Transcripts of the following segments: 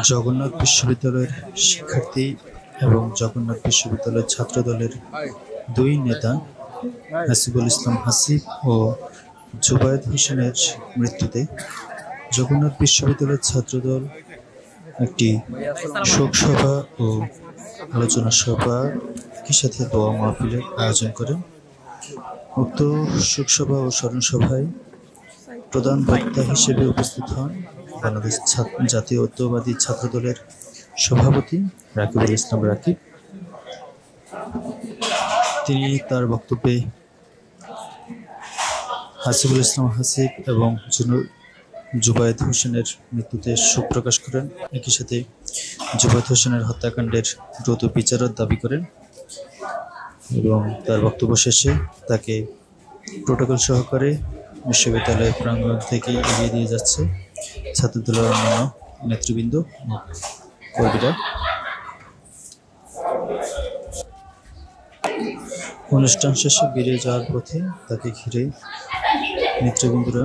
জগন্নাথ বিশ্ববিদ্যালয়ের শিক্ষার্থী এবং জগন্নাথ বিশ্ববিদ্যালয়ের ছাত্র দলের দুই নেতা হাসিবুল ইসলাম হাসিব ও জুবায়েদ হোসেনের মৃত্যুতে জগন্নাথ বিশ্ববিদ্যালয়ের ছাত্রদল একটি শোক সভা ও আলোচনা সভা একই সাথে দোয়া মাহফিলের আয়োজন করেন। উক্ত শোকসভা ও স্মরণ সভায় প্রধান বক্তা হিসেবে উপস্থিত হন বাংলাদেশ জাতীয়তাবাদী ছাত্রদলের সভাপতি রাকিবুল ইসলাম রাকিব। তিনি তার বক্তব্যে হাসিবুল ইসলাম হাসিব এবং জুবায়েদ হোসেনের মৃত্যুতে শোক প্রকাশ করেন। একই সাথে জুবায়েদ হোসেনের হত্যাকাণ্ডের দ্রুত বিচারের দাবি করেন এবং তার বক্তব্য শেষে তাকে প্রোটোকল সহকারে বিশ্ববিদ্যালয়ের প্রাঙ্গণ থেকে এগিয়ে দিয়ে যাচ্ছে ছাত্রদলের অন্যান্য নেতৃবৃন্দ কর্মীরা। অনুষ্ঠান শেষে বেরিয়ে যাওয়ার পথে তাকে ঘিরে নেতৃবৃন্দরা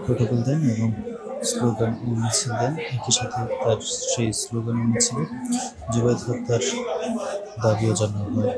প্রোটোকল দেন এবং স্লোগান ও মিছিল দেন। একই সাথে তার সেই স্লোগান ও মিছিলে জুবায়েদ হত্যার দাবিও জানানো হয়।